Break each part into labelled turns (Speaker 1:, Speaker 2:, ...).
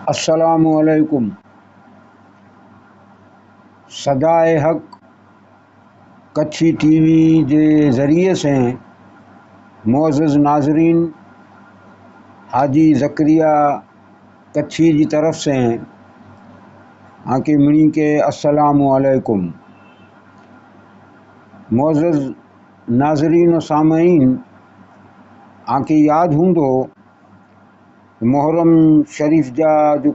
Speaker 1: अस्सलामुअलैकुम। सदाए हक कच्छी टीवी के ज़रिए से मोअज़्ज़ज़ नाज़रीन हाजी ज़करिया कच्छी की तरफ से आके मिणी के अस्सलामुअलैकुम। मोअज़्ज़ज़ नाज़रीन और सामईन आके याद होंदो मुहर्रम शरीफ जा जो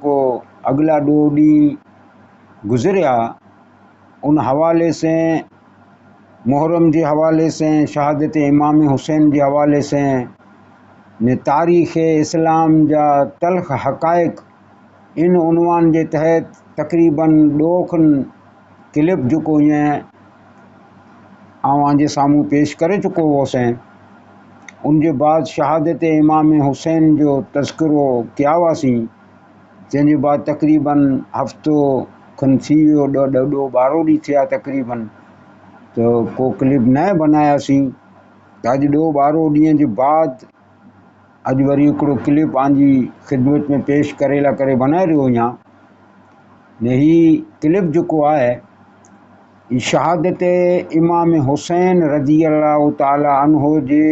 Speaker 1: अगला 2 ॾींहं गुज़रिया उन हवाले से मुहर्रम के हवाले से शहादत इमाम हुसैन के हवाले से ने तारीख़ इस्लाम जा तल्ख़ हक़ाइक़ इन उन्वान के तहत तकरीबन 2 क्लिप जो ये आवाज़ सामूँ पेश करे चुको होसें। उनके बाद शहादत इमाम हुसैन जो तस्करो किया वासी जैसे बाद तकरीबन हफ्तो खन थी वियो 12 ॾींहं थिया तकरीबन तो को क्लिप न बनायासी तो अज 12 ॾींहं के बाद अज वरी हिकिड़ो क्लिप आंजी खिदमत में पेश करेला करे बनाए रहियो आहियां। ने ही क्लिप जो है शहादत इमाम हुसैन रज़ी अल्लाह ताला अन्हो जे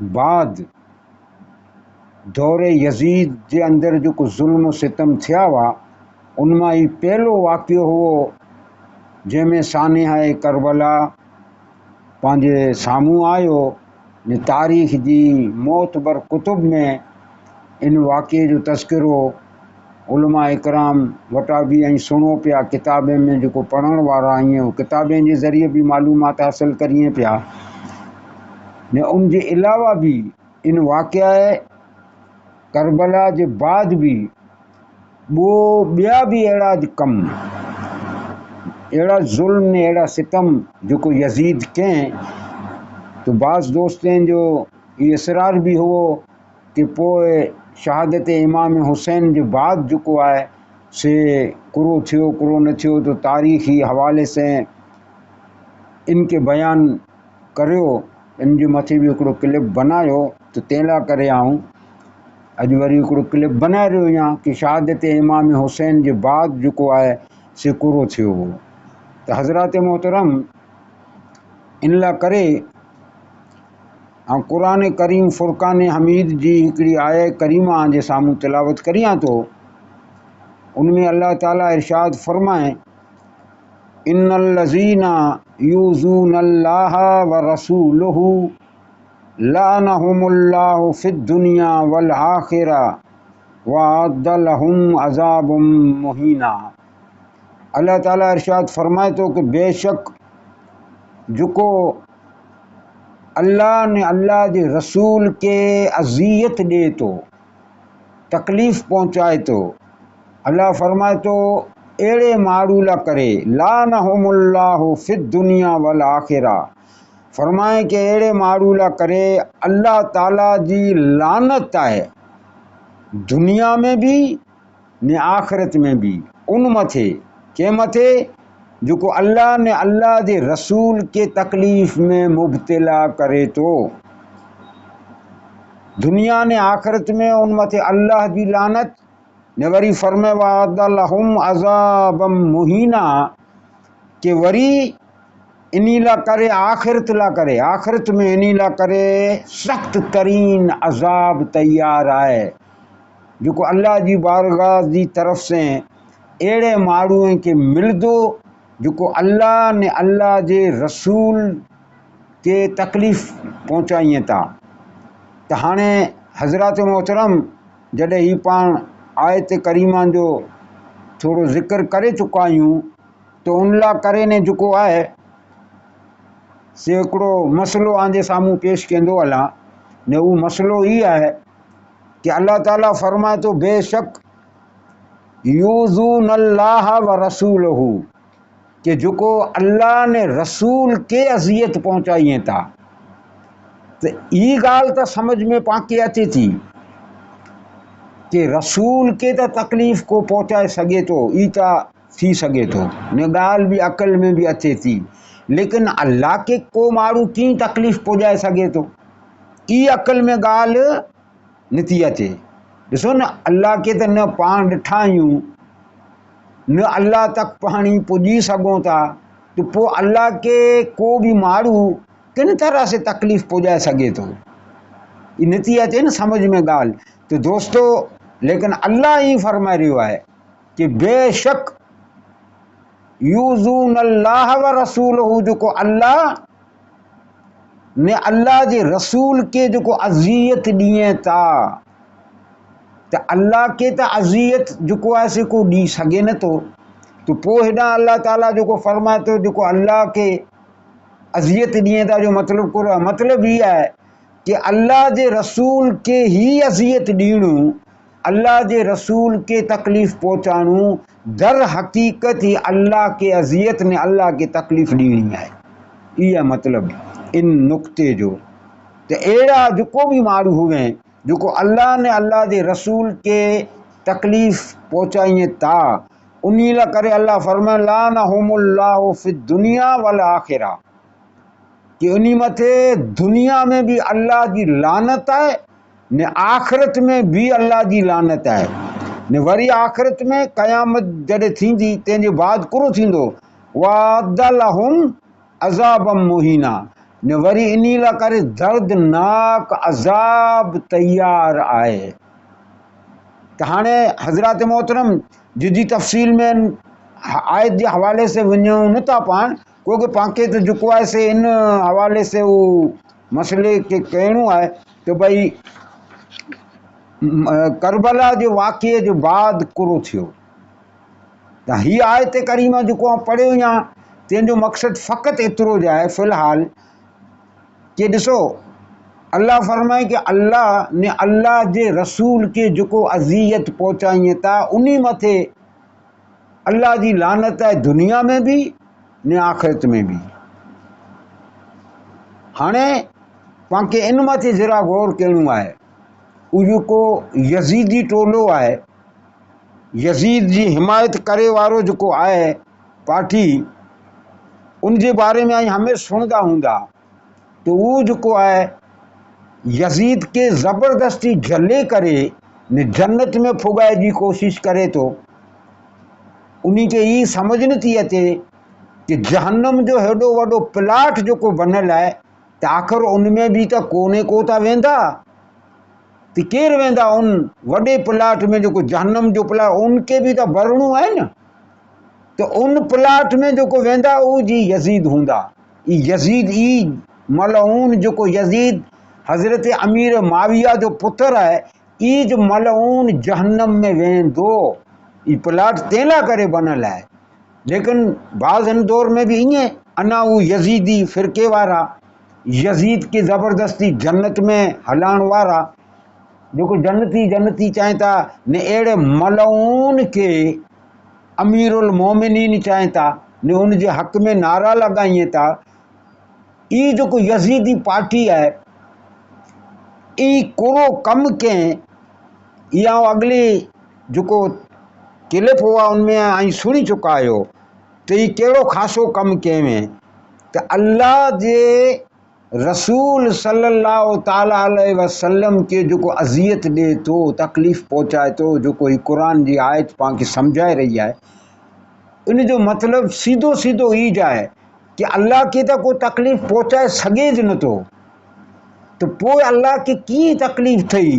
Speaker 1: बाद दौरे यजीद के अंदर जो जुल्म सितम थिया हुआ उनमां ही पहलो वाक़ियो हुओ जैमें सानिहाए करबला पांजे सामूँ आयो ने तारीख़ जी मोतबर कुतुब में इन वाक़े जो तस्करो उलमा इकराम वटा भी ऐं सुनो पिया किताबें में जो पढ़ण वारा आहियूं किताबें के ज़रिए भी मालूमात हासिल करिए पिया ने उनके अलावा भी इन वाक़या करबला के बाद भी ॿिया भी अड़ा कम अड़ा जुल्म ने अड़ा सितम जो यजीद के तो बाज़ दोस्तन जो ये इसरार भी हुओ कि पोए शहादत इमाम हुसैन के बाद जो है से कुरो थियो कुरो न थियो तो तारीख़ी हवाले से इनके बयान करियो इन मथे भी हिकिड़ो क्लिप बनायो तो तेला करे आऊँ अज वरी हिकिड़ो क्लिप बनाए रहियो आहियां कि शहादत इमाम हुसैन के बाद जो है से कुरो थियो हो। तो हज़रात मोहतरम इन ला करे कुरान करीम फुरकान हमीद जी हिकिड़ी आय करीमा जे सामूँ तिलावत करियां तो उनमें अल्लाह ताला इरशाद फरमाए इन्नल्लज़ीना यूज़ूनल्लाह व रसूलहू लानहुमुल्लाहु फिद्दुनिया वल आखिरा व अअद्द लहुम अज़ाबुम मुहीना। अल्लाह ताला इरशाद फरमाए तो कि बेशक जो अल्लाह ने अल्लाह के रसूल के अज़ियत दे तो तकलीफ़ पहुँचाए तो अल्लाह फरमाए तो एड़े मारू ला करे लानहुमुल्लाहु फिद्दुनिया वल आखिरा फरमाए के एड़े मारू ला करे अल्लाह ताला जी लानत है दुनिया में भी ने आखिरत में भी उन मथे के मथे जो अल्लाह ने अल्लाह के रसूल के तकलीफ़ में मुब्तला करे तो दुनिया ने आखिरत में उन मथे अल्लाह की लानत ने वरी फरमे वअद्द लहुम अज़ाबम मुहीना के वरी इनी ला करे आखिरत में इनी ला करे सख्त तरीन अजाब तैयार है जो अल्लाह की बारगाह की तरफ से एड़े मारूं के मिलदो जो अल्लाह ने अल्लाह के रसूल के तकलीफ़ पहुँचाइए था। तो हाणे हज़रात मोहतरम जॾहिं ही पाण आयत करीमा जो थोड़ो ज़िक्र करे चुका आहियूं तो उन ला करे ने जो है से हिकिड़ो मसलो आंजे सामूँ पेश कंदो हलां ने वो मसलो ही है कि अल्लाह ताला फरमाए तो बेशक यूज़ूनल्लाह व रसूलहू कि जो अल्लाह ने रसूल के अज़ियत पहुँचाइए था। तो ये गाल तो समझ में पाके अचे थी कि रसूल के तो तकलीफ़ को पहुँचाए सके तो ई तो थी सके तो ने गाल भी अकल में भी अचे थी लेकिन अल्लाह के को मारू की तकलीफ़ पहुँचाए सके तो ई अकल में गाल नथी अचे। ॾिसो न, अल्लाह खे त न पाण ॾिठा आहियूं, न अल्लाह तक पाणी पुॼी सघूं था, तो पोइ अल्लाह के को बि माण्हू किन तरह से तकलीफ़ पुॼाए सघे थो? ये नथी अचे न समझ में ॻाल्हि। तो दोस्तो, लेकिन अल्लाह ई फरमाए रहियो आहे कि बेशक यूज़ून अल्लाह व रसूलहू, जेको अल्लाह ने अल्लाह जे रसूल के जेको अज़ियत ॾिए था, त अल्लाह के त अज़ियत जेको आहे से को ॾी सघे नथो। तो पोइ हेॾां अल्लाह ताला जेको फरमाए थो जेको अल्लाह के अज़ियत ॾिए था, जो मतिलबु को मतिलबु ही आहे कि अल्लाह जे रसूल के ही अज़ियत ॾियणु, अल्लाह जे रसूल के तकलीफ़ पहुचाणू, दर हक़ीक़त ही अल्लाह के अज़ियत ने अल्लाह के तकलीफ़ ॾियणी आहे। इहा मतिलबु इन नुक़्ते जो। तो अहिड़ा जेको बि माण्हू हुए जेको अल्लाह ने अल्लाह जे रसूल के तकलीफ़ पहुचाइनि था, उन लाइ करे अल्लाह फरमाए लानहुमुल्लाहु फि दुनिया वल आखिरा, कि उन मथे दुनिया में भी अल्लाह जी लानत है, ने आख़िरत में भी अल्लाह जी लानत है, ने वरी आख़िरत में क़यामत जॾहिं थींदी तंहिंजे बाद कुरो थींदो वअद्द लहुम अज़ाबम मुहीना, ने वरी इन लाइ करे दर्दनाक अज़ाब तैयार आहे। त हाणे हज़रात मोहतरम जिदी तफ़सील में आयत जे हवाले से वञूं नथा पाण, क्योंकि पांखे तो जेको आहे से इन हवाले से वो मसले के कहणो आहे तो भाई करबला जो वाक़े जो बाद कुरो थियो। त हीअ आयत करीमा जेको पढ़ियो या तंहिंजो मक़सद फ़क़ति एतिरो जाए फ़िलहाल कि ॾिसो, अल्लाह फरमाए कि अल्लाह ने अल्लाह जे रसूल के जेको अज़ियत पहुचाइए था, उन मथे अल्लाह जी लानत है दुनिया में भी ने आख़िरत में भी। हाणे पांखे इन मथे ज़रा गौर करणो आहे, उ जेको यज़ीदी टोलो आहे, यज़ीद जी हिमायत करे वारो जेको आहे पार्टी, उन जे बारे में हमेशह सुनदा हूंदा, तो वो जेको आहे यज़ीद के ज़बरदस्ती झले करे ने जन्नत में फुगाए जी कोशिश करे तो, उन्हीं के ई समझ नथी अचे कि जहन्नम जो हेॾो वॾो प्लाट जेको बनल आहे, त आख़िर उनमें भी त कोने को था वेंदा, त केर वेंदा उन वॾे प्लाट में जेको जहन्नम जो प्लाट, उनके भी त भरणो आहे न। तो उन प्लाट में जेको वेंदा उ जी यज़ीद हूंदा। ई यज़ीद ई मलऊन जेको यज़ीद हज़रत अमीर माविया जो पुत्र है, ई जो मलऊन जहन्नम में वेंदो। ई प्लाट तेला करे बनल है, लेकिन बाज़ हिन दौर में भी ईअं अना वो यज़ीदी फ़िरके वारा यज़ीद के ज़बरदस्ती जन्नत में हलाइण वारा जेको जन्नती जन्नती चवनि था, ने अहिड़े मलऊन के अमीरुल मोमिनीन चवनि था, ने उन जे हक़ में नारा लॻाइनि था। ई जेको यज़ीदी पार्टी है, ई कोरो कम कंहिं, इहा अगली जेको क्लिप हुआ उनमें आई सुनी चुका आहियो, तो ये कहिड़ो ख़ासो कम कंहिं में, त अल्लाह जे रसूल सल्लल्लाहु ताला अलैहि वसल्लम के जेको अज़ियत ॾे थो, तकलीफ़ पहुचाए थो, जेको ही क़ुरान जी आयत पांखे सम्झाए रही आहे, इन जो मतिलबु सीधो सीधो ई आहे कि अल्लाह के त को तकलीफ़ पहुचाए सघे ज नथो, तो पोइ अल्लाह के कीअं तकलीफ़ थई?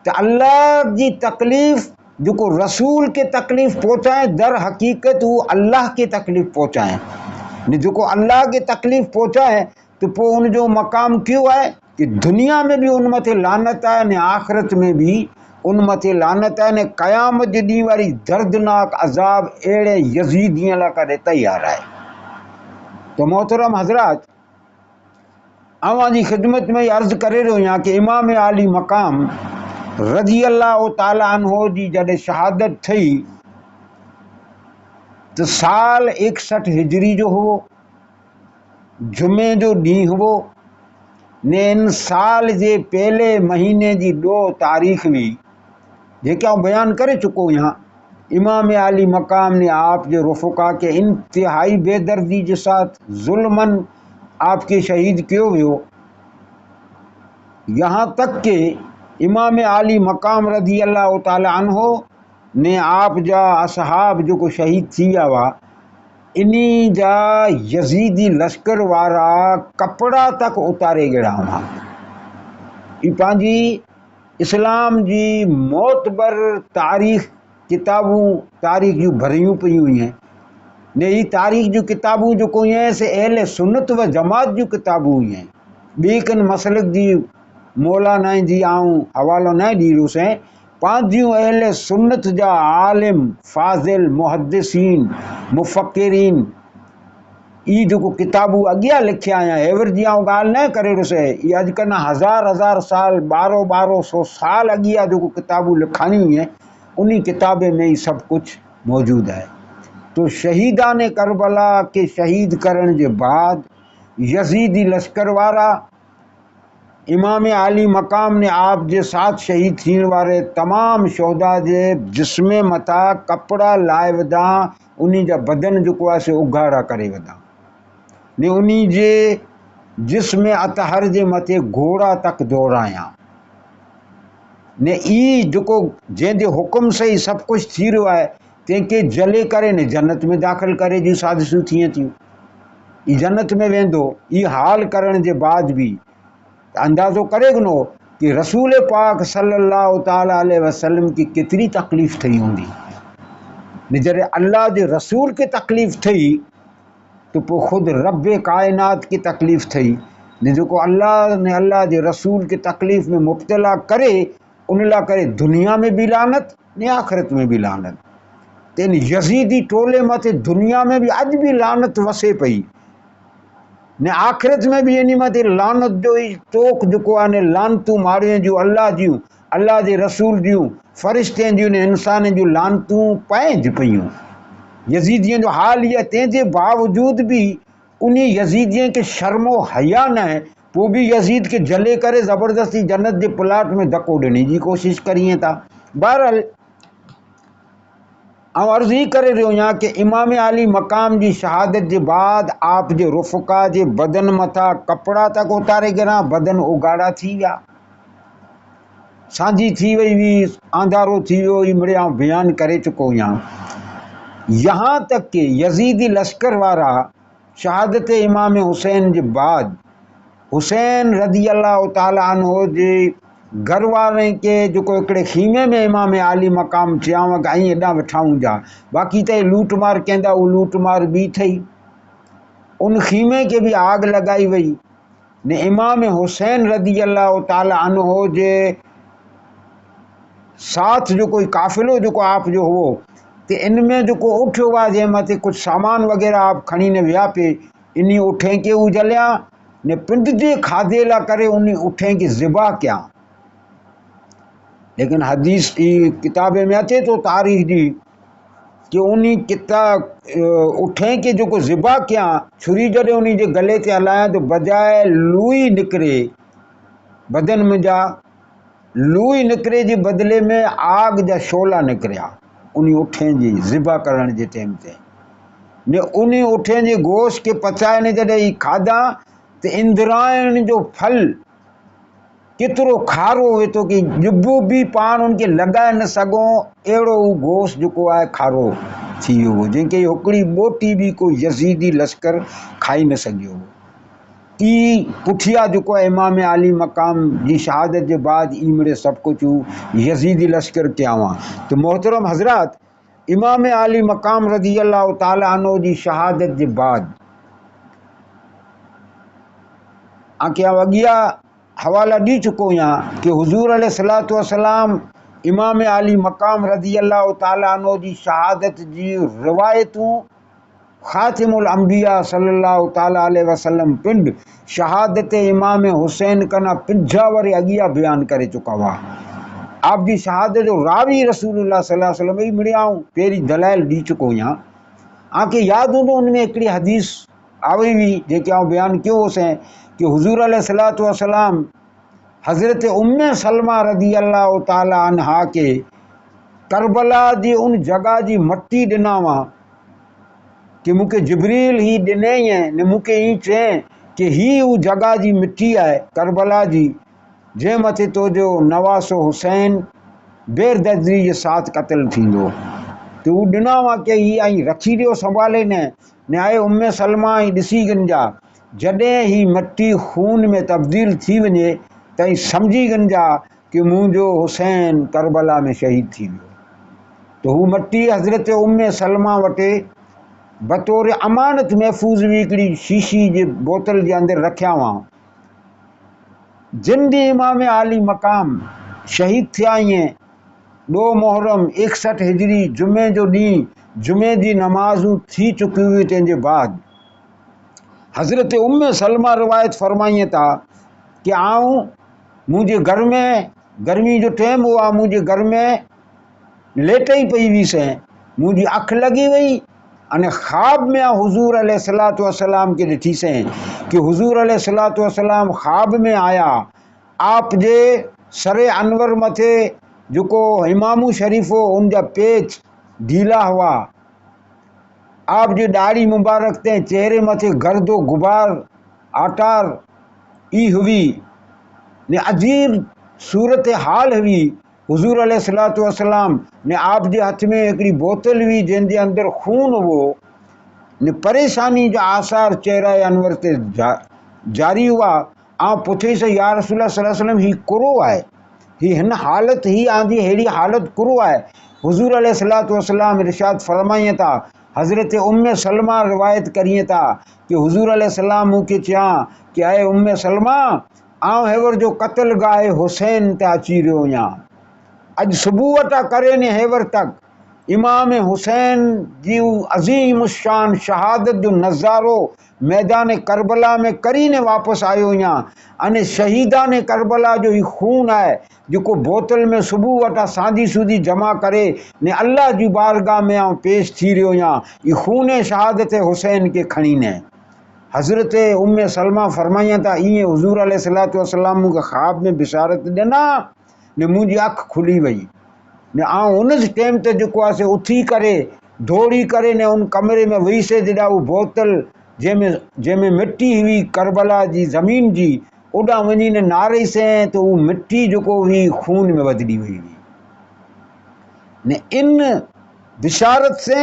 Speaker 1: त अल्लाह जी तकलीफ़ जेको रसूल के तकलीफ़ पहुचाए, दर हक़ीक़त वो अल्लाह के तकलीफ़ पहुचाए, ने जेको अल्लाह के तकलीफ़ पहुचाए, तो पोइ उन जो मक़ाम क्यों है कि दुनिया में भी उन मथे लानत है, ने आख़िरत में भी उन मथे लानत है, ने क़यामत जे ॾींहुं वारी दर्दनाक अज़ाब अहिड़े यज़ीदियन लाइ करे तैयार आहे। तो मोहतरम हज़रात, अवां जी ख़िदमत में अर्ज़ करे रहियो आहियां कि इमाम आली मक़ाम रज़ी अल्लाह ताला अन्हो जी जॾहिं शहादत थी, तो साल 61 हिजरी जो हो, जुमे जो ॾींहुं हो, ने इन साल जे पहले महीने जी 2 तारीख़ हुई, जेके आउं बयान करे चुको आहियां। इमाम आली मक़ाम ने आप जो रुफ़का के इंतहाई बेदर्दी के साथ जुल्मन आपके शहीद कियो वियो, यहाँ तक कि इमाम आली मकाम रज़ी अल्लाह ताला अन्हो ने आप जा असहाब जो को शहीद थी विया हुआ, इन्हीं जा यजीदी लश्कर वारा कपड़ा तक उतारे गिड़ा हुआ। ई पंहिंजी इस्लाम जी मोतबर तारीख़ किताबूं तारीख़ जूं भरियूं पियूं हैं ने ही तारीख़ जूं किताबूं जो कोई हैं से अहले सुन्नत व जमात जूं किताबूं ही हैं। ॿी कन मसलक जी मौलाना जी आऊं हवालो न ॾींदुसि। पंहिंजियूं अहले सुन्नत जा आलिम फाज़िल मुहद्दिसीन मुफ़क्किरीन ई जो किताबूं अॻियां लिखिया आहियां हेवर जी आऊं ॻाल्हि न करे रहियुसि। ये अॼुकल्ह हज़ार हज़ार साल 1200 साल अॻियां जो किताबूं लिखायूं हैं उन्हीं किताबे में ही सब कुछ मौजूद है। तो शहीदान करबला के शहीद करण के बाद यजीदी लश्कर वारा इमाम आली मकाम ने आप जे साथ शहीद थियण वारे तमाम शोहदा जे जिस्म मथा कपड़ा लाए वधा, उन्हीं जा बदन जो आहे से उघाड़ा करे वधा ने उन्हीं जे जिस्म अतहर जे मथे घोड़ा तक दौड़ाया ने ई जो जैसे हुक्म से ही सब कुछ थी रहा है तंहिंखे जले करे ने जन्नत में दाख़िल करे जी साजिशूं थियनि थियूं। ई जन्नत में वेंदो। ई हाल करण जे बाद भी अंदाज़ो करे गिनो कि रसूल पाक सल्लल्लाहु ताला अलैहि वसल्लम की केतिरी तकलीफ़ थी हूंदी। ने जॾहिं अल्लाह जे रसूल के तकलीफ़ थी तो पो खुद रब कायनात की तकलीफ़ थी ने जो अल्लाह ने अल्लाह जे रसूल के तकलीफ़ में मुब्तला करे उन ला करे दुनिया में भी लानत ने आखिरत में भी लानत। तेन यजीदी टोले मथे दुनिया में भी अज भी लानत वसे पई ने आखिरत में भी इन मथे लानत जो ही टोक जो आहे ने लानतूं मारियूं जूं अल्लाह जे रसूल जूं फ़रिश्तनि जूं ने इंसान जूं लानतूं पइज पयूं। यजीदियन जो हाल ये तेजे बावजूद भी उन्हीं यजीदियन के शर्मो हया न है वो भी यजीद के जले करे ज़बरदस्ती जन्नत के प्लाट में धक्को ॾियण जी कोशिश करिए था। बहरहाल ऐं अर्ज़ ही करे रहियो आहियां कि इमाम आली मकाम जी शहादत के बाद आप जे रुफ़का जे बदन मथा कपड़ा तक उतारे गिरा, बदन उगाड़ा थी विया, सांझी थी वई हुई, आंधारो थी वियो। ई मिड़े आउं बयान करे चुको आहियां। यहाँ तक कि यजीदी लश्कर वारा शहादत इमाम हुसैन के बाद हुसैन रज़ी अल्लाह ताला अन्हो जे घर वारे के जो हिकिड़े खीमे में इमाम आली मकाम चयाव गाई एॾा वेठाऊं जा, बाक़ी तो लूट मार कंदा, वो लूट मार भी थी। उन खीमे के भी आग लगाई वही ने इमाम हुसैन रज़ी अल्लाह ताला अन्हो जे साथ जो कोई काफ़िलो जो आप जो हो तो इनमें जो उठ हुआ जै मथे कुछ सामान वग़ैरह आप खणी ने विया पे, इन्हीं उठे के उजलिया ने पिंड जे खाधे ला करे उन्हीं उठे की ज़िबा क्या। लेकिन हदीस किताबे में अचे तो तारीख जी कि उन्हीं किताब उठे के जो ज़िबा क्या छुरी जॾहिं उन्हीं जे गले ते हलाया तो बजाय लूई निकरे बदन में जा लूई निकरे जे बदले में आग जा शोला निकरिया उन्हीं उठे जी ज़िबा करण जे टाइम ते ने उन्हीं उठे जे गोश्त के पचाए ने जॾहिं ही खाधा तो इंद्रायण जो फल केतिरो खारो हुए तो कि ॼिभ भी पान उनके लगाए न सघो अहिड़ो उ गोश्त जो आहे खारो थी वियो हो जंहिंखे हिकिड़ी ॿोटी भी कोई यजीदी लश्कर खाई न सघियो हो। ई पुठिया जो आहे इमाम आली मकाम जी शहादत के बाद ई मिड़े सब कुछ यजीदी लश्कर कया हुआ। तो मोहतरम हजरात, इमाम आली मकाम रज़ी अल्लाह ताला अन्हो जी शहादत के बाद आके अॻियां हवाला दी चुको आहियां कि हुजूर अलैहिस्सलातु वस्सलाम इमाम आली मकाम रज़ी अल्लाह ताला अन्हो जी शहादत जी रिवायतूं खातिमुल अंबिया सल्लल्लाहु ताला अलैहि वसल्लम पिंड शहादत इमाम हुसैन कना पिंजा वरी अॻियां बयान करे चुका हुआ। आप जी शहादत जो रावी रसूलुल्लाह सल्लल्लाहु अलैहि वसल्लम ई मिड़ियाऊं पहिरीं दलाइल दी चुको आहियां। आके यादि हूंदो उनमें हिकिड़ी हदीस आई हुई जेके आउं बयान कयो होसि कि हुजूर अलैहिस्सलातु वस्सलाम हज़रत उम्मे सलमा रज़ी अल्लाह ताला अन्हा के करबला जी उन जगह जी मट्टी ॾिना हुआ कि मूंखे जिब्रील ही ॾिनई ने मूंखे ई चए कि ही उ जगह जी मिट्टी है करबला जी जे मथे तो जो नवासो हुसैन बेरदर्दी जे साथ क़त्ल थींदो। तो वो ॾिना हुआ कि ही आई रखी ॾियो संभाले ने आए उम्मे सलमा ही ॾिसी गंजा जॾहिं ही मट्टी खून में तब्दील थी वञे त सम्झी गंजा कि मुंहिंजो हुसैन करबला में शहीद थी वियो। तो हू मट्टी हज़रत उम्मे सलमा वटि बतौर अमानत महफ़ूज़ हुई हिकिड़ी शीशी जे बोतल जे अंदरि रखिया हुआ। जिन ॾींहुं इमाम आली मक़ाम शहीद थिया ईअं 2 मुहर्रम 61 हिजरी जुमे जो ॾींहुं जुमे जी नमाज़ूं थी चुकी हुई। तंहिंजे बाद हज़रत उम्मे सलमा रिवायत फरमाईं था कि आऊं मुंहिंजे घर में गर्मी जो टाइम हुआ, मुंहिंजे घर में लेट ही पई हुईसीं, मुंहिंजी अखि लॻी वई अने ख़्वाब में हुज़ूर अलैहिस्सलातु वस्सलाम के ॾिठीसीं कि हुज़ूर अलैहिस्सलातु वस्सलाम ख़्वाब में आया। आप जे सरे अनवर मथे जेको इमामू शरीफ़ हो उनजा पेच ढीला हुआ। आप जी दाढ़ी मुबारक ते चेहरे मथे गर्दो गुबार आटार ई हुई ने अजीब सूरत हाल हुई। हुज़ूर अलैहिस्सलातु वस्सलाम ने आप जे हथ में हिकिड़ी बोतल हुई जंहिंजे अंदरि खून हो ने परेशानी जा आसार चेहरा अनवर ते जारी हुआ। आउं पुछियुसि या रसूल सल्लल्लाहु अलैहि वसल्लम ही कुरो आहे, ही हिन हालत ही आंदी अहिड़ी हालत कुरो आहे। हुज़ूर अलैहिस्सलातु वस्सलाम इरशाद फरमाइए था, हज़रत उम्मे सलमा रिवायत करिए था कि हुज़ूर अलैहिस्सलाम मूंखे चयां कि आए उम्मे सलमा आउं हेवर जो क़त्ल गाए हुसैन ते अची रहियो आहियां। अॼु सुबुह वटा करे ने हेवर तक इमाम हुसैन जी अज़ीम शान शहादत जो नज़ारो मैदान करबला में करी ने वापसि आयो आहियां। अने शहीदान करबला जो ही खून आहे जेको बोतल में सुबुह वटा सादी सूदी जमा करे ने अल्लाह जी बारगाह में आउं पेश थी रहियो आहियां। ही खून शहादत हुसैन के खणी ने। हज़रत उम्मे सलमा फरमाइनि था ईअं हुज़ूर अलैहिस्सलातु वस्सलाम मूंखे ख़्वाब में बिशारत ॾिना ने मुंहिंजी अखि खुली वई ने आउं उन टाइम ते जेको आहे से उथी करे दौड़ी करे ने उन कमरे में वेहीसे जॾहिं उहा बोतल जंहिंमें मिट्टी हुई करबला जी ज़मीन जी ओॾां वञी ने नारेसें त उहा मिट्टी जेको हुई खून में बदिली वई हुई ने इन बिशारत से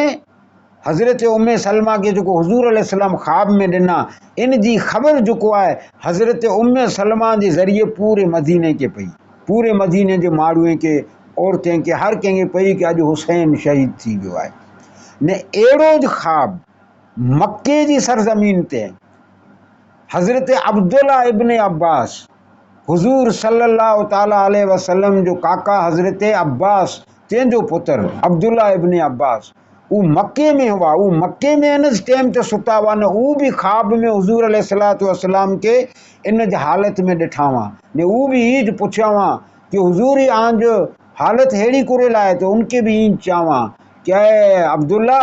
Speaker 1: हज़रत उम्मे सलमा के जेको हुज़ूर अलैहिस्सलाम ख़्वाब में ॾिना इन जी ख़बर जेको आहे हज़रत उम्मे सलमा जे ज़रिए पूरे मदीने के पई, पूरे मदीने जे माण्हुनि के औरतें के हर कंहिंखे पई कि अॼु हुसैन शहीद थी वियो आहे। ने अहिड़ो ज ख़्वाब मक्के जी सरज़मीन ते हज़रत अब्दुल्ला इब्न अब्बास हुज़ूर सल्लल्लाहु ताला अलैहि वसल्लम जो काका हज़रत अब्बास तंहिंजो पुत्र अब्दुल्ला इब्न अब्बास उ मक्के में हुआ। उ मक्के में इन टाइम ते सुता हुआ न उ भी ख़्वाब में हुज़ूर अलैहिस्सलातु वस्सलाम के इन जी हालत में ॾिठा हुआ ने उ भी ईज पुछिया हुआ कि हुज़ूर ही आंज हालत हेड़ी कुरियल आहे। तो उनके भी ईज चवां कि अब्दुल्ला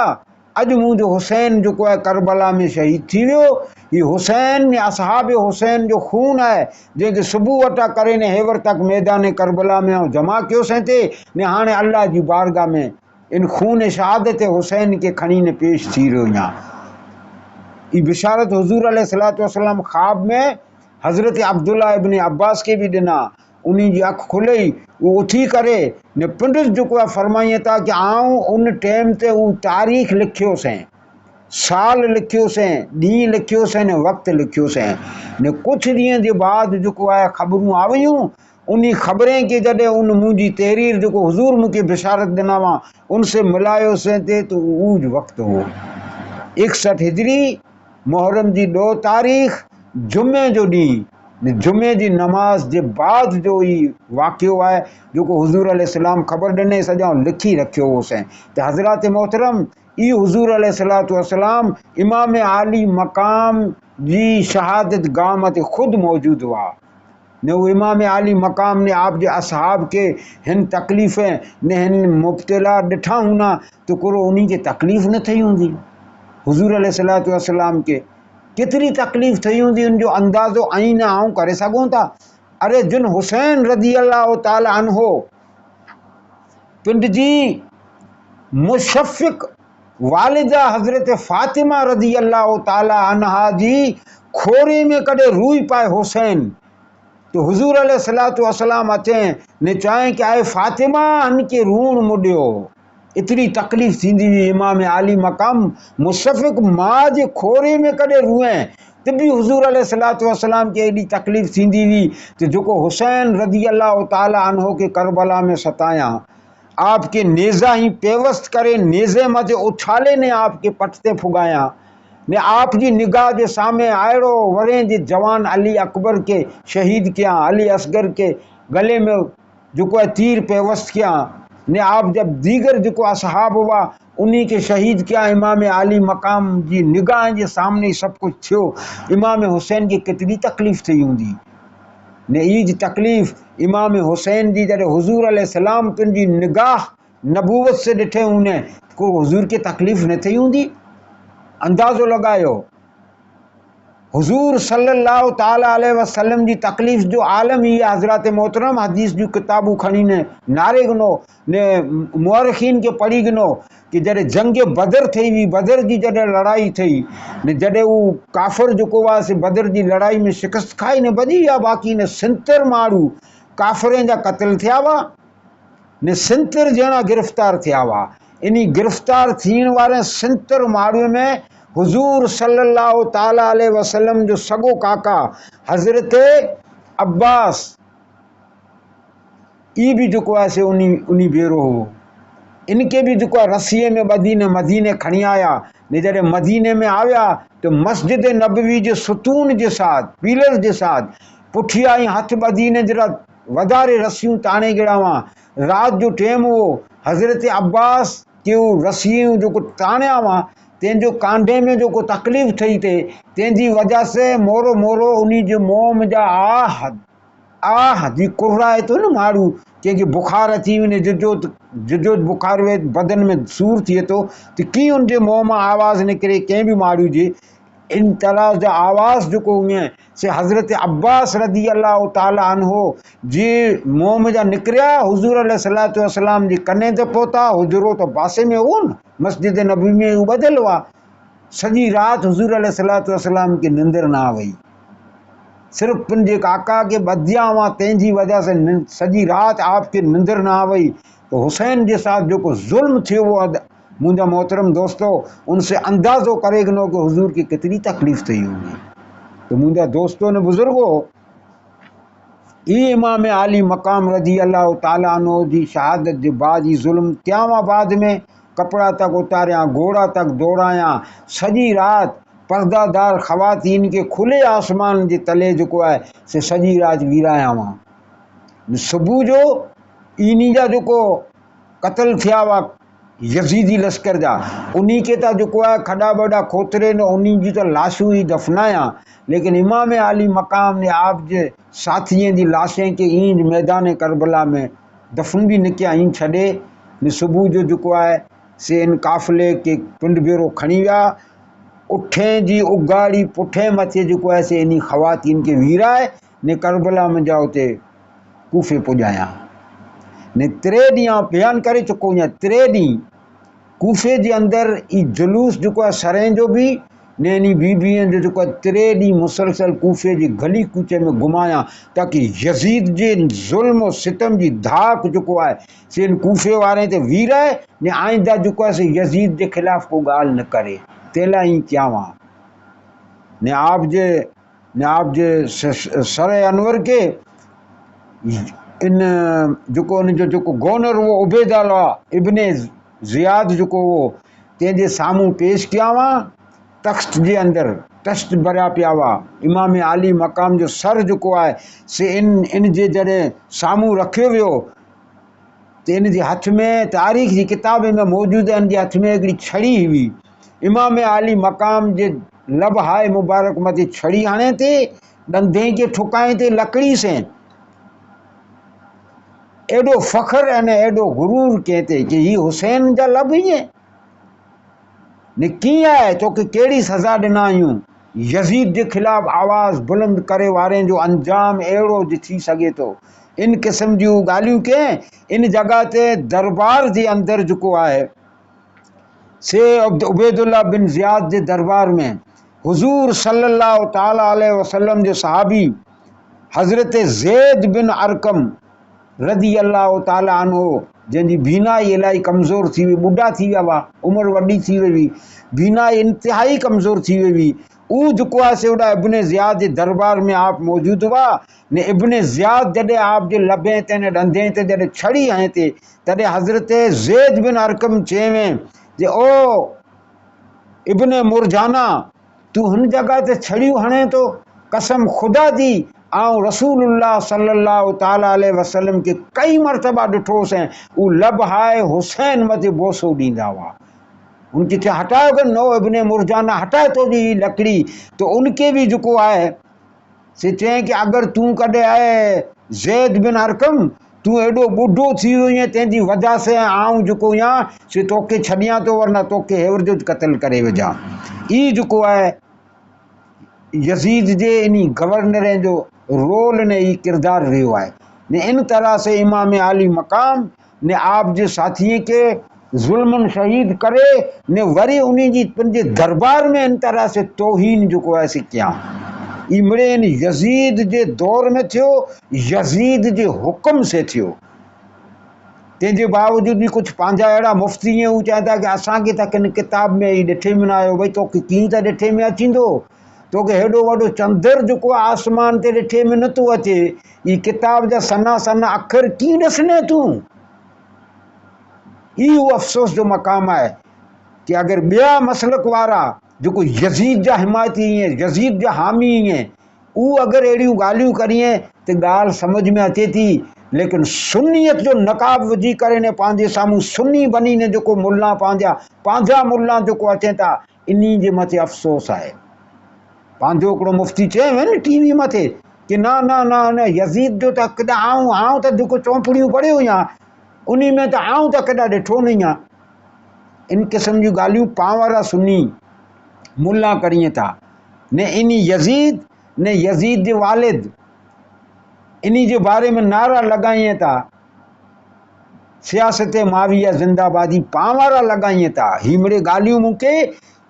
Speaker 1: अॼु मुंहिंजो हुसैन जेको आहे करबला में शहीद थी वियो। ही हुसैन ने असहाब हुसैन जो खून आहे जंहिंखे सुबुह वटा करे ने हेवर तक मैदान करबला में जमा कयोसीं ते ने हाणे अल्लाह जी बारगाह में इन खून शहादत हुसैन के खणी ने पेश थी रहियो आहियां। ई बिशारत हुज़ूर अलैहिस्सलातु वस्सलाम ख़्वाब में हज़रत अब्दुल्ला इब्न अब्बास के भी ॾिना। उन्हीं जी अखि खुलई वो उथी करे ने पिंड जेको आहे फरमाईं था कि आऊं उन टाइम ते उहा तारीख़ लिखियोसीं, साल लिखियोसीं, ॾींहुं लिखियोसीं ने वक़्तु लिखियोसीं ने कुझु ॾींहं जे बाद जेको आहे ख़बरूं आ वयूं। उन ख़बरें के जॾहिं उन मुंहिंजी तहरीर जेको हुज़ूर मूंखे बिशारत ॾिना हुआ उनसे मिलायोसीं ते तो उहो ज वक़्तु हो 61 हिजरी मुहर्रम जी 2 तारीख़ जुमे जो ॾींहुं जुमे जी नमाज जे बाद जो ही वाक़ियो आहे जेको हुज़ूर अलैहिस्सलाम ख़बर ॾिने सॼो लिखी रखियो होसीं त हज़रात मोहतरम ई हुज़ूर अलैहिस्सलातु वस्सलाम इमाम आली मक़ाम जी शहादत गाह मथे ख़ुदि मौजूद हुआ ने वो इमाम आली मक़ाम ने आप जे असहाब के हिन तकलीफ़ें ने हिन मुब्तला ॾिठा हूंदा तो कुरो उन्हीं के तकलीफ़ न थी हूंदी। हुज़ूर अलैहिस्सलातु वस्सलाम के केतिरी तकलीफ़ थी हूंदी उनजो अंदाज़ो आई न आऊं करे सघूं था। अरे जिन हुसैन रज़ी अल्लाह ताला अन्हो पिंड जी मुशफ़िक़ वालिदा हज़रत फ़ातिमा रज़ी अल्लाह ताला अन्हा जी खोरे में कॾहिं रूई पाए हुसैन तो हुजूर अलैहिस्सलातु वस्सलाम अचें ने चाहें कि आए फातिमा हन के रूण मुडियो। इतनी तकलीफ़ थींदी हुई इमाम आली मकाम मुशफ़िक़ माँ जे खोरे में कॾहिं रुएं त बि हुजूर अलैहिस्सलातु वस्सलाम खे एॾी तकलीफ़ थींदी हुई त जेको हुसैन रज़ी अल्लाह ताला अन्हो के करबला में सताया, आपके नेज़ा ही पेवस्त करे नेज़े मथे उछाले ने आपके पट ते फुगाया ने आप जी निगाह के सामने आयड़ो वरे जे जवान अली अकबर के शहीद किया, अली असगर के गले में जो तीर पेवस्त किया ने आप जब दीगर जो असहाब हुआ उन्हीं के शहीद किया। इमाम आली मकाम जी निगाह के सामने सब कुछ थियो। इमाम हुसैन की कितनी तकलीफ़ थी हूंदी ने ईज तकलीफ़ इमाम हुसैन जी जॾहिं हुजूर अलैहिस्सलाम पंहिंजी निगाह नबूवत से ॾिठे उने को हुजूर के तकलीफ़ न थी हूंदी। अंदाज़ो लगायो हुजूर सल्लल्लाहु ताला अलैहि वसल्लम जी तकलीफ़ जो आलम ही हज़रत मोहतरम हदीस जूं किताबूं खणी ने नारे गिनो ने मुअर्रिखीन के पढ़ी गिनो कि जॾहिं जंग बदर थी हुई, बदर जी जॾहिं लड़ाई थी ने जॾहिं वो काफ़िर जेको आहे से बदर जी लड़ाई में शिकस्त खाई ने भॼी विया, बाक़ी ने 70 माण्हू काफ़िरनि जा क़त्ल थिया हुआ ने 70 ॼणा गिरफ़्तार थिया हुआ। इन्ही गिरफ़्तार थियण वारे 70 माण्हुनि में हुजूर सल्लल्लाहु ताला अलैहि वसल्लम जो सगो काका हज़रत अब्बास ई भी जो है से उन्हीं भेरो हो। इनके भी जो रस्सीअ में ॿधी ने मदीने खणी आया ने जॾहिं मदीने में आया तो मस्जिद नबवी जे सुतून जे साथ पीलर जे साथ पुठियां ई हथ ॿधी ने जरा वधारे रस्सियूं ताणे गिड़ावा। रात जो टेम हो हज़रत अब्बास के रस्सियूं जो ताणिया हुआ तेंजो कांधे में जो तकलीफ़ थी थे तेंजी वजह से मोरो मोरो उन्हीं जो मोम जा आह जी कुर्राए तो न मारू कंहिंखे बुखार अची वञे जिजो बुखार वे बदन में सूर थिए तो कीअं उनजे मुंहं मां आवाज़ निकिरे कंहिं बि माण्हू जी इन तरह जा आवाज़ जो हुए से हज़रत अब्बास रज़ी अल्लाह ताला अन्हो जी मुंह में जा निकिरिया हुजूर अलैहिस्सलातु वस्सलाम जी कने ते पहुता। हुजरो तो पासे में हो न मस्जिद नबी में हू ॿधियल हुआ। सॼी रात हुजूर अलैहिस्सलातु वस्सलाम की निंदर ना वई, सिर्फ पंहिंजे काका के बधिया हुआ तंहिंजी वजह से सॼी रात आपके निंदर ना वई। तो हुसैन के साथ जो जुल्म थियो वो मुंहिंजा मोहतरम दोस्तों उनसे अंदाज़ो करे गिनो कि हुजूर की कितनी तकलीफ़ थी होगी। तो मुंहिंजा दोस्तों ने बुजुर्गो ये इमाम आली मकाम रज़ी अल्लाह ताला अन्हो जी शहादत के बाद ही जुल्म क्या बाद में कपड़ा तक उतारिया, घोड़ा तक दौड़ाया, सॼी रात पर्दादार ख़वातीन के खुले आसमान के तले जो है से सॼी रात वीराया हुआ। सुबह जो इन्हीं जा जो कत्ल थिया हुआ यजीदी लश्कर जा उन्हीं के ता जो है खड़ा बड़ा खोतरे ने उन्हीं जी तो लाशूं ही दफनाया। लेकिन इमाम आली मकाम ने आप जे साथियों की लाशें के ईंज मैदान करबला में दफन भी न किया, ईं छड़े ने सुबह जो है से इन काफ़िले के पिंड भेरो खणी विया। उठे जी उगाड़ी पुठे मथे जो है से इन ख़वातीन के वीराए ने करबला में जाओ ते कूफे पुजाया ने 3 ॾींहं बयान करे चुको आहियां। 3 ॾींहं कूफे जे अंदर ई जुलूस जो है सरें जो भी ने इन बीबियन जो 3 ॾींहं मुसलसल कूफे जी गली कूचे में घुमाया ताकि यजीद जे जुल्म और सितम जी धाक जो है से इन कूफे वारे ते वीराए ने आइंदा जो है से यजीद के खिलाफ को गाल न करे। तेला ही क्या वहाँ ने आप जे सर अनवर के इन जो गवर्नर वो उबैदुल्लाह इब्ने ज़ियाद जो वो तेजे सामू पेश किया हुआ तख्त जे अंदर तख्त भरिया पिया हुआ। इमाम आली मकाम जो सर जो है से इन जे जॾहिं सामू रखियो वियो तो इन जे हथ में तारीख़ की किताब में मौजूद है इन जे हथ में हिकिड़ी छड़ी हुई। इमाम आली मकाम जे लब हाय मुबारक मथे छड़ी हणे थे डंधे के ठुकाए थे लकड़ी से एडो फखर अने एडो गुरूर कहते कि ये हुसैन जा लब ही है ने किया है तो कि केड़ी सजा दिना यूं यजीद के खिलाफ आवाज़ बुलंद करे वारे जो अंजाम एड़ो थी सके तो इन किस्म जी गालियों के इन जगह ते दरबार के अंदर जो है से उबैदुल्लाह बिन ज़ियाद के दरबार में हुजूर सल्लल्लाहु ताला अलैहि वसल्लम जो सहाबी हज़रत ज़ैद बिन अरकम रज़ी अल्लाह ताला अन्हो जंहिंजी बीनाई इलाही कमज़ोर थी हुई, ॿुढा थी विया हुआ, उमिरि वॾी थी वई हुई, बीनाई इंतिहाई कमज़ोर थी वई हुई। उहो जेको आहे से ओॾा इब्न ज़ियाद जे दरबार में आप मौजूदु हुआ ने इब्न ज़ियाद जॾहिं आप जे लभे ते ने ॾंदे ते जॾहिं छड़ी हणे ते तॾहिं हज़रत ज़ैद बिन अरकम चयवें जे ओ इब्न मुरजाना तू हुन जगह ते छड़ियूं हणे तो, कसम खुदा जी आऊं रसूलुल्लाह सल्लल्लाहु ताला अलैहि वसल्लम के कई मरतबा ॾिठोसीं उ लब हाय हुसैन मथे बोसो ॾींदा हुआ। उनके चयो हटायो कर नो इब्न मुरजाना हटाए तो जी लकड़ी, तो उनके भी जेको आहे से चई कि अगर तू कॾहिं आहे ज़ैद बिन अरकम तू एॾो ॿुढो थी वियो आहीं तंहिंजी वजह से आऊं जेको आहियां से तोखे छॾियां थो, वरना तोखे हेवर जो क़त्ल करे विझां। ई जेको आहे यजीद जे इन गवर्नर जो रोल ने ई किरदार रहियो आहे ने इन तरह से इमाम आली मकाम ने आप जे साथीअ के ज़ुल्मन शहीद करे ने वरी उन्हीं जी पंहिंजे दरबार में इन तरह से तौहीन जेको आहे से कयां। ई मिड़े इन यजीद जे दौर में थियो, यजीद जे हुक्म से थियो। तंहिंजे बावजूद भी कुछ पंहिंजा अहिड़ा मुफ़्ती ईअं हू चवनि था कि असांखे त किन किताब में ई ॾिठे में न आयो, भई तोखे कीअं त ॾिठे में अचींदो, तोखे हेॾो वॾो चंदर जेको आहे आसमान ते ॾिठे में नथो अचे, ई किताब जा सन्हा सन्हा अखर कीअं ॾिसने तूं। इहो अफ़सोस जो मक़ाम आहे कि अगर ॿिया मसलक वारा जेको यजीद जा हिमायती ईअं यजीद जा हामी ईअं उहो अगर अहिड़ियूं ॻाल्हियूं करिए त ॻाल्हि सम्झ में अचे थी, लेकिन सुन्नियत जो नकाब विझी करे ने पंहिंजे साम्हूं सुन्नी बनी ने जेको मुल्ला पंहिंजा मुल्ला जेको अचनि था, इन्ही जे मथे अफ़सोस आहे। पंहिंजो हिकिड़ो मुफ़्ती चयो न टीवी मथे कि न न न न यजीद जो त केॾा आऊं त जेको चौपड़ियूं पढ़ियो आहियां उन में त आऊं त केॾा ॾिठो न आहियां। इन क़िस्म जूं ॻाल्हियूं पाण वारा सुन्नी मुल्ला करिए था ने इन यजीद ने यजीद जे वालिद इन्ही जे बारे में नारा लगाइए था, सियासत माविया जिंदाबादी पाण वारा लगाइए था। ही मिड़े ॻाल्हियूं मूंखे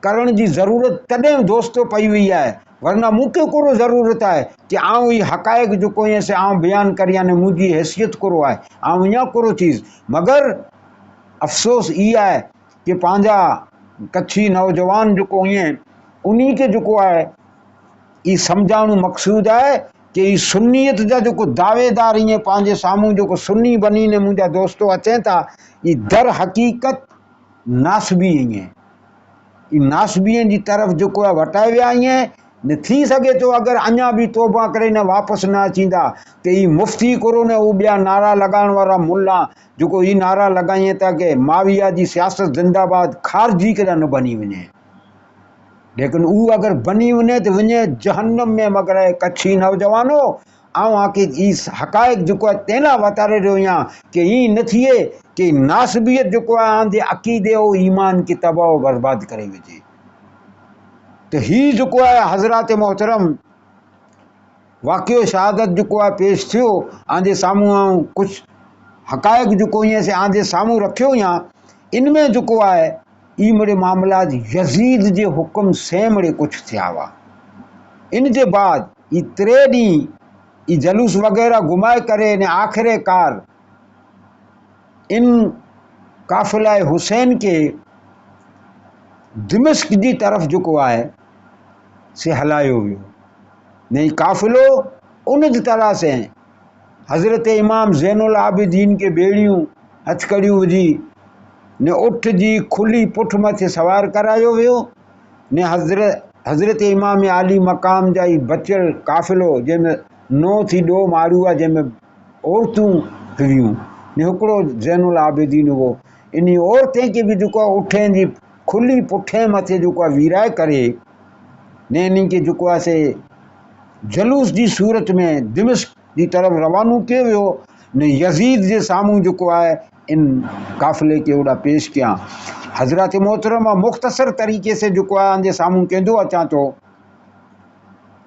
Speaker 1: करण जी ज़रूरत तॾहिं दोस्तो पई हुई आहे, वरना मूंखे कोरो ज़रूरत आहे कि आऊं ही हक़ाइक़ जेको आहे से आऊं बयान करियां ने मुंहिंजी हैसियत कोरो आहे, आऊं ईअं कोरो चीज़। मगर अफ़सोस ई आहे कि पंहिंजा कच्छी नौजवान जेको ईअं उन्हीं खे जेको आहे ई सम्झाइणो मक़सूद आहे कि ई सुन्नियत जा जेको दावेदार ईअं पंहिंजे साम्हूं जेको सुन्नी बनी ने मुंहिंजा दोस्तो अचनि था, ई दर हक़ीक़त नासबी ईअं ई नासबीअ जी तरफ़ जेको आहे वटाए विया ईअं न थी सघे थो। अगरि अञा बि तौबा करे न वापसि न अचींदा त ई मुफ़्ती कोरो न हू ॿिया नारा लॻाइण वारा मुल्ला जेको ई नारा लॻाइनि था कि माविया जी सियासत जिंदाबाद ख़ारिजी केॾा न बनी वञे, लेकिन उहो अगर बनी वञे तो वञे जहन्नम में। मगर कच्छी नौजवानो आऊं आके ई हक़ाइक़ जेको आहे तेला वतारे रहियो आहियां कि ई न थिए कि नासबियत जेको आहे आंदे अक़ीदे ऐं ईमान खे तबाह बर्बाद करे विझे। तो ही जेको आहे हज़रात मोहतरम वाक़ियो शहादत जेको आहे पेश थियो आंदे साम्हूं, आऊं कुछ हक़ाइक़ जेको ईअं से आंदे साम्हूं रखियो आहियां। इनमें जेको आहे ई मिड़े मामलात यजीद जे हुक्म से मिड़े कुछ थिया हुआ। इन जे बाद ई 3 ॾींहं ई जलूस वग़ैरह घुमाए करे ने आख़िरकार इन काफ़िला हुसैन के दिमिश्क जी तरफ़ जेको आहे से हलायो वियो ने काफ़िलो उन जी तरह से हज़रत इमाम ज़ैनुल आबिदीन के बेड़ियूं हथकड़ियूं विझी ने उठ जी खुली पुठ मथे सवार करायो वियो ने हज़रत इमाम आली मकाम जा ई बचियल काफ़िलो जंहिंमें 9 थी 2 माड़ियूं आहे, जंहिंमें औरतूं हुयूं ने हिकिड़ो ज़ैनुल आबिदीन हुओ। इन औरतें खे बि जेको आहे उठनि जी खुली पुठे मथे जेको आहे वीराए करे ने इन्हनि खे जेको आहे से जलूस जी सूरत में दिमिश्क जी तरफ़ रवानो कयो वियो ने यजीद जे साम्हूं जेको आहे इन काफ़िले के ओॾा पेश कयां। हज़रत मोहतरमा मुख़्तसर तरीक़े से जेको आहे आंदे साम्हूं कंदो अचां थो।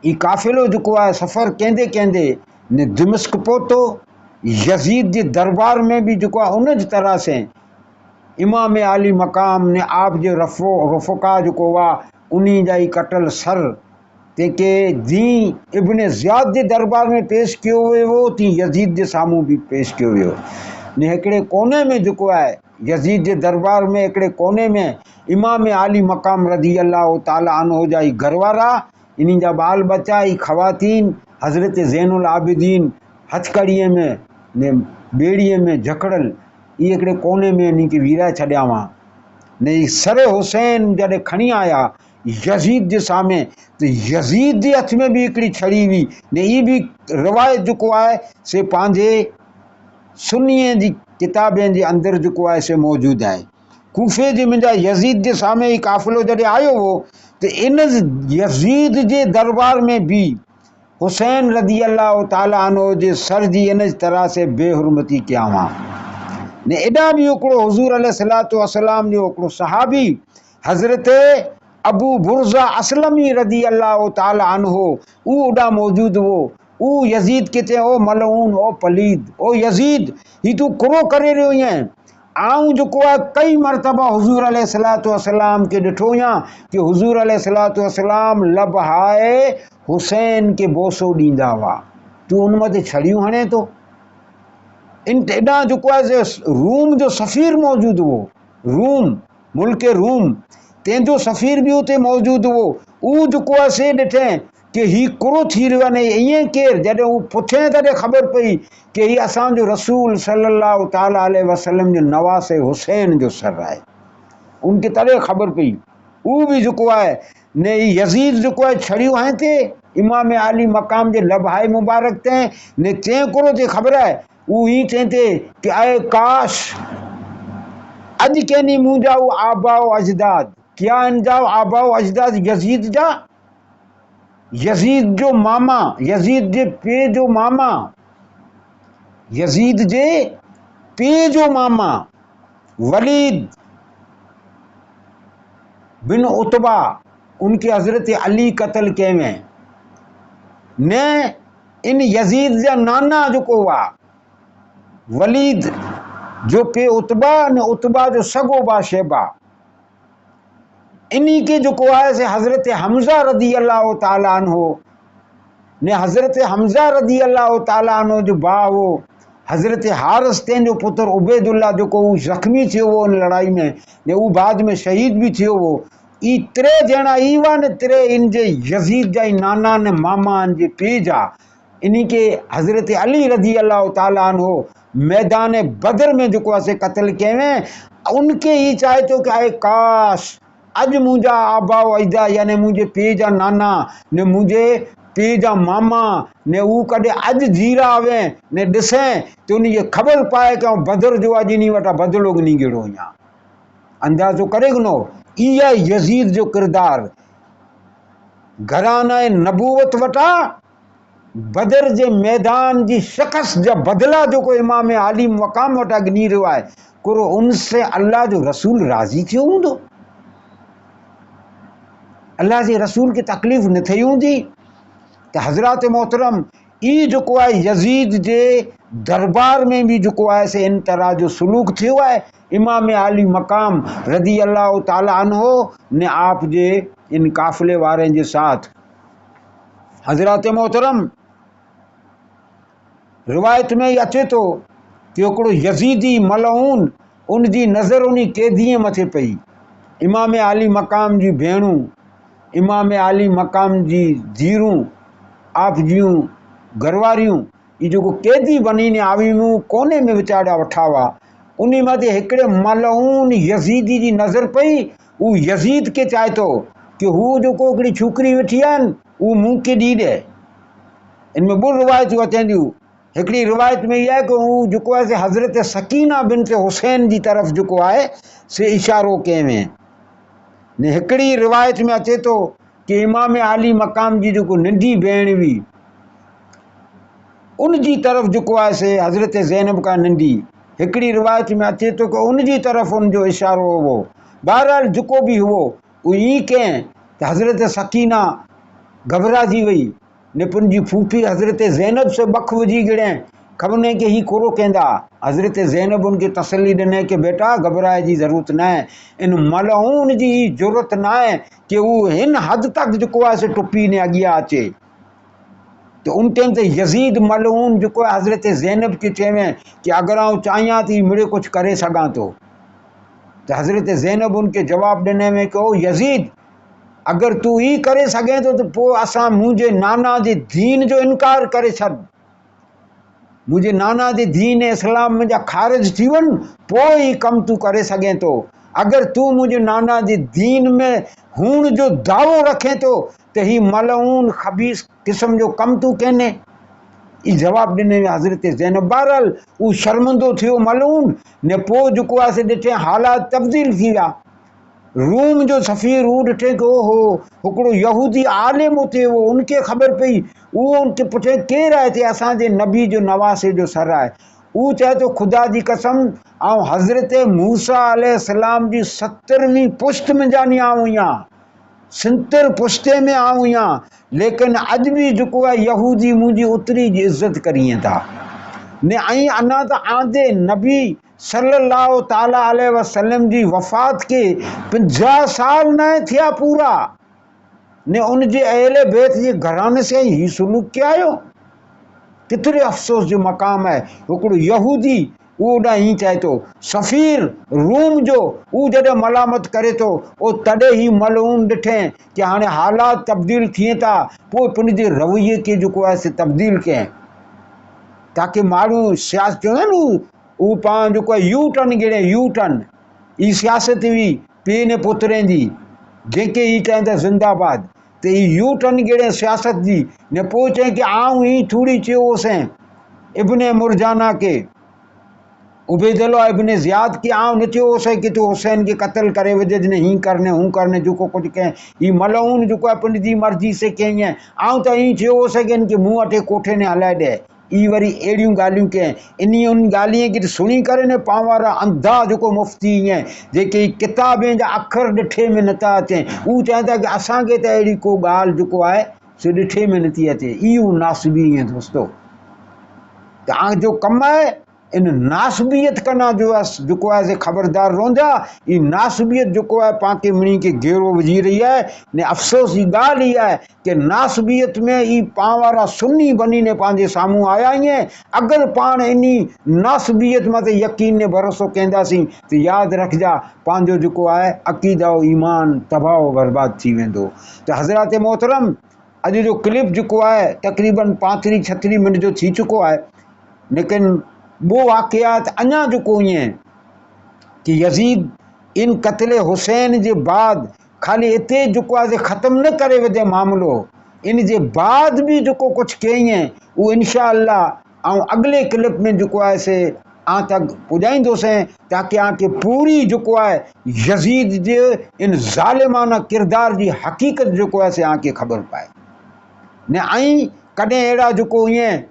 Speaker 1: ई काफ़िलो जेको आहे सफ़र कंदे कंदे ने दिमिश्क पहुतो। यजीद जे दरबार में भी जेको आहे उन जी तरह से इमाम आली मकाम ने आप जे रफ़ुका जेको हुआ उन्हीं जा ई कटल सर तंहिंखे जीअं इब्न ज़ियाद जे दरबार में पेश कयो वियो हो तीअं यज़ीद जे साम्हूं बि पेश कयो वियो। ने हिकिड़े कोने में जेको आहे यज़ीद जे दरबार में हिकिड़े कोने में इमाम आली मक़ाम रज़ी अल्लाह ताला अन्हु जा ई घरवारा, इन्हनि जा ॿाल बच्चा, ई ख़वातीन हज़रत ज़ैनुल आबिदीन हथकड़ीअ में ने ॿेड़ीअ में जकड़ल इहे हिकिड़े कोने में इन्हनि खे विराए छॾिया हुआ। ने सर हुसैन जॾहिं खणी आया यज़ीद जे साम्हूं त यज़ीद जे हथ में बि हिकिड़ी छड़ी हुई। ने ई बि रिवायत जेको आहे से पंहिंजे सुन्नीअ जी किताबनि जे अंदरि जेको आहे से मौजूदु आहे। कूफे जे मुंहिंजा यज़ीद जे साम्हूं ई काफ़िलो जॾहिं आयो हो त इन यज़ीद जे दरबार में बि हुसैन रज़ी अल्लाह ताला अन्हु जे सर जी इन तरह से बेहुरमती कया हुआ। ने एॾा बि हिकिड़ो हुज़ूर अलैहिस्सलातु वस्सलाम जो हिकिड़ो सहाबी हज़रत अबू बुरज़ा असलमी रज़ी अल्लाह ताला अन्हु उहो ओॾा मौजूदु हो। उहो यज़ीद खे चयो ओ मलऊन, ओ पलीद, ओ यज़ीद, ही तूं कुरो करे रहियो आहीं। आऊं जेको आहे कई मरतबा हुज़ूर अलैहिस्सलातु वस्सलाम खे ॾिठो आहियां कि हुज़ूर अलैहिस्सलातु वस्सलाम लब हाए हुसैन खे बोसो ॾींदा हुआ, तूं उन मथे छड़ियूं हणे थो। इन एॾां जेको आहे से रूम जो सफ़ीर मौजूदु हो, रूम मुल्क रूम, तंहिंजो सफ़ीर बि उते मौजूदु हो। उहो जेको आहे से ॾिठे कि ही कुरो थी रहियो आहे। ईअं केरु? जॾहिं हू पुछे तॾहिं ख़बर पई कि ही असांजो रसूल सल्लल्लाहु ताला अलैहि वसल्लम जो नवासे हुसैन जो सर आहे। उनखे तॾहिं ख़बर पई। उहो बि जेको आहे ने यज़ीद जेको आहे छड़ियूं हणे ते इमाम आली मक़ाम जे लबहाए मुबारक ते ने चएं कुरो ते ख़बर आहे। उहो हीअं चए ते कि आए काश अॼु कंहिं ॾींहुं मुंहिंजा उहो आबाओ अजदाद, क्या आहिनि जा आबाओ अजदाद यज़ीद जा, यज़ीद जो मामा, यज़ीद जे पीउ जो मामा, यज़ीद जे पीउ जो मामा वलीद बिन उतबा, उनके हज़रत अली क़त्ल कये में ने इन यज़ीद जा नाना जेको हुआ वलीद जो पीउ उतबा ने उतबा जो सॻो भाउ शेबा, इन्ही के जेको आहे से हज़रत हमज़ा रज़ी अल्लाह ताला अन्हु ने हज़रत हमज़ा रज़ी अल्लाह ताला अन्हु जो भाउ हो हज़रत हारिस, तंहिंजो पुत्र उबैदुल्ला जेको हू ज़ख़्मी थियो हो उन लड़ाई में ने हू बाद में शहीद भी थियो हो। ई टे ॼणा ई हुआ ने टे इन जे यज़ीद जा ई नाना ने मामा इन जे पीउ जा। इन्ही के हज़रत अली रज़ी अल्लाह ताला अन्हु मैदान बदर में जेको आहे से क़त्ल कये में। उनके ही चाहे थो कि आए काश अॼु मुंहिंजा आबाओ अजदा यानी मुंहिंजे पीउ जा नाना ने मुंहिंजे पीउ जा मामा ने हू कॾहिं अॼु जीरा आवे ने ॾिसें त उनखे ख़बर पाए कि बदर जो अॼु इन वटां बदिलो नी गिड़ो वञा। अंदाज़ो करे गिनो, इहा यज़ीद जो किरदार घराना नबूवत वटा बदर जे मैदान जी शख़्स जा बदला जेको इमाम आली मक़ाम वटा गिनी रहियो आहे, कुरो उनसे अल्लाह जो रसूल राज़ी थियो हूंदो। अल्लाह जे रसूल खे तकलीफ़ न थी हूंदी त हज़रात मोहतरम ई जेको आहे यज़ीद जे दरबार में भी जेको आहे से इन तरह जो सलूक थियो आहे। इमाम आली मक़ाम रज़ी अल्लाह ताला अन्हु ने आप जे इन काफ़िले वारे जे साथ। हज़रात मोहतरम रिवायत में ही अचे तो कि हिकिड़ो यज़ीदी मलऊन उन जी नज़र उन कैदीअ मथे पई। इमाम आली मक़ाम जी भेणूं, इमाम आली मक़ाम जी धीरूं, आप जूं घरवारियूं, ये जेको कैदी बनी ने आवियूं कोने में वीचारा वठा हुआ, उन मथे हिकिड़े मलऊन यज़ीदी जी नज़र पई। वो यज़ीद के चाहे तो कि हू जेको हिकिड़ी छोकिरी वेठी आहिनि उहो मूं खे ॾी ॾे। इनमें ॿ रिवायतूं अचनि थियूं। हिकिड़ी रिवायत में इहा आहे कि हू जेको आहे से हज़रत सकीना बिन ते हुसैन जी तरफ़ जेको आहे से इशारो कये में ने हिकिड़ी रिवायत में अचे तो कि इमाम आली मक़ाम जी जेको नंढी भेण हुई उन जी तरफ़ जेको आहे से हज़रत ज़ैनब का नंढी, हिकिड़ी रिवायत में अचे तो कि उन जी तरफ़ उन जो इशारो हो। बहरहाल जेको भी हो वो ई कहें त हज़रत सकीना घबराजी वई ने पंहिंजी फूफी हज़रत ज़ैनब से बख विझी गिड़े ख़बर न कि ही कोरो कहंदा। हज़रत ज़ैनब उनखे तसल्ली ॾिने कि बेटा घबराए जी ज़रूरत न आहे, इन मलऊन जी ज़रूरत न आहे कि हू हिन हद तक जेको आहे से टुपी ने अॻियां अचे। तो उन टाइम ते यज़ीद मलऊन जेको आहे हज़रत ज़ैनब खे चवे कि अगर आउं चाहियां थी मिड़े कुछ करे सघां थो। तो हज़रत ज़ैनब उनखे जवाब ॾिने में कि ओ यज़ीद, अगर तू ही करे सघे थो त पोइ असां मुंहिंजे नाना जे दीन जो इनकार करे छॾ। मुझे नाना जे दीन इस्लाम में जा खारिज थी वन, पोइ ही कम तू करे सघे थो। अगर तू मुझे नाना जे दीन में हुण जो दावो रखे तो त ही मलऊन खबीस किस्म जो कम तू कहने। ई जवाब ॾिने हज़रत ज़ैनब। बहरहाल उ शर्मिंदो थियो मलऊन ने, पोइ जेको आहे से ॾिठे हालात तब्दील थी विया। रूम जो सफ़ीर हू ॾिठे कि ओहो हिकिड़ो यहूदी आलिम उते हो, उनखे ख़बर पई। उहो उनखे पुछे केरु आहे? ते असांजे नबी जो नवासे जो सर आहे। उहो चए थो खुदा जी कसम, ऐं हज़रत मूसा अलैहिस्सलाम जी 70वीं पुश्त में जानी आऊं आहियां, 70 पुश्ते में आऊं आहियां, लेकिन अॼु बि जेको आहे यहूदी मुंहिंजी उतरी जी इज़त करीं था ने। ऐं अञा त आंदे नबी सल्लल्लाहु ताला अलैहि वसल्लम जी वफ़ात के 50 साल न थिया पूरा ने, उन जे अहले बैत जे घराने से ही सुलूक क्या आयो। कितरे अफ़सोस जो मक़ाम है। हिकिड़ो यहूदी उहो ॾांहुं हीअं चए थो, सफ़ीर रूम जो उहो जॾहिं मलामत करे थो, ओ तॾहिं ही मलऊन ॾिठे कि हाणे हालात तब्दील थिए था, पोइ पंहिंजे रवैये खे जेको आहे से तब्दील कयईं। ताकि माण्हू सियासत चवंदा आहिनि उहो पाण जेको आहे यू टर्न गिड़े, यू टर्न। ई सियासत हुई पीउ ने पुत्र जी, जंहिंखे ही चवनि था ज़िंदाबाद। त ही यू टर्न गिड़े सियासत जी ने। पोइ चई कि आऊं ही थोड़ी चयो होसि इब्ने मुरजाना के, उबैदुल्लाह इब्ने ज़ियाद के, आऊं न चयो होसि कि तूं हुसैन के क़त्ल करे विझ ने, हीअं करने हूं करने जेको कुझु कयईं। ही मलऊन जेको आहे पंहिंजी मर्ज़ी से कयईं। आऊं त हीअं चयो होसि कि इनखे मूं वटि कोठे ने हलाए ॾे। ई वरी अहिड़ियूं ॻाल्हियूं कयईं। इन उन ॻाल्हियूं खे सुणी करे न पाण वारा अंधा जेको मुफ़्ती ईअं जेके किताबे जा अखर ॾिठे में नथा अचनि, उहो चवनि था कि असांखे त अहिड़ी को ॻाल्हि जेको आहे से ॾिठे में नथी अचे। इहो नासबी ईअं दोस्तो तव्हांजो कमु आहे। इन नासबियत कना जो आहे जेको आहे से ख़बरदार रहंदा। ई नासबियत जेको आहे पाण खे मिणी खे घेरो विझी रही आहे ने। अफ़सोस जी ॻाल्हि ई आहे कि नासबियत में ई पाण वारा सुन्नी बनी ने पंहिंजे साम्हूं आया आहिनि। अगरि पाण इन नासबियत मथे यकीन ने भरोसो कंदासीं त यादि रखिजा पंहिंजो जेको आहे अक़ीदा ईमान तबाह बर्बाद थी वेंदो। त हज़रात मोहतरम, अॼु जो क्लिप जेको आहे तक़रीबन 35-36 मिनट जो थी चुको आहे, लेकिन वो वाक़ियात अञा जेको ईअं कि यज़ीद इन क़त्ल हुसैन जे बाद खाली हिते जेको आहे ख़त्म न करे विधे मामिलो, इन जे बाद भी जेको कुझु कयईं उहो इंशा अल्लाह ऐं अॻिले क्लिप में जेको आहे से आ तक पुॼाईंदोसीं, ताकि आके पूरी जेको आहे यज़ीद जे इन ज़ालिमाना किरदार जी हक़ीक़त जेको आहे से आके ख़बर पाए ने। ऐं कॾहिं अहिड़ा जेको ईअं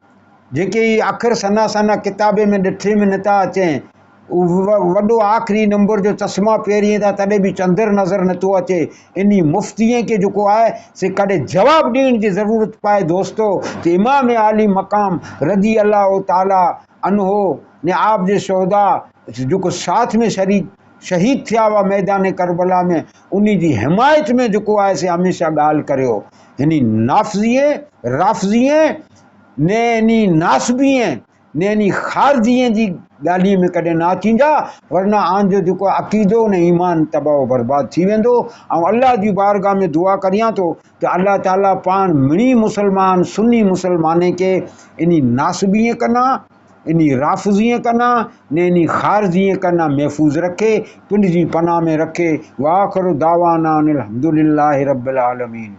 Speaker 1: जेके अखर सना सना किताबे में ॾिठे में नथा अचनि, वॾो आख़िरी नंबर जो चश्मा पहिरीं था तॾहिं बि चंद्र नज़र नथो अचे, इन मुफ़्तीअ खे जेको आहे से कॾहिं जवाबु ॾियण जी ज़रूरत पए दोस्तो। त इमाम आली मक़ाम रज़ी अल्लाह ताला अन्हो ने आप जे शोहदा जेको साथ में शहीद थिया हुआ मैदान करबला में, उन जी हिमायत में जेको आहे से हमेशह ॻाल्हि करियो। हिन राफ़ज़ीअ ने इन नासबीअ ने इन ख़ारजीअ जी ॻाल्हि में कॾहिं न अचींदा, वरना आंजो जेको अक़ीदो न ईमान तबाह बर्बाद थी वेंदो। ऐं अल्लाह जी बारगाह में दुआ करियां थो त अल्लाह ताला पाण मिणी मुसलमान सुन्नी मुसलमाने के इन नासबीअ कना, इन राफ़ज़ीअ कना ने इन ख़ारजीअ कना महफ़ूज़ रखे, पिंड जी पनाह में रखे। वाख़िरु दावाना अनिल हम्दुलिल्लाहि रब्बिल आलमीन।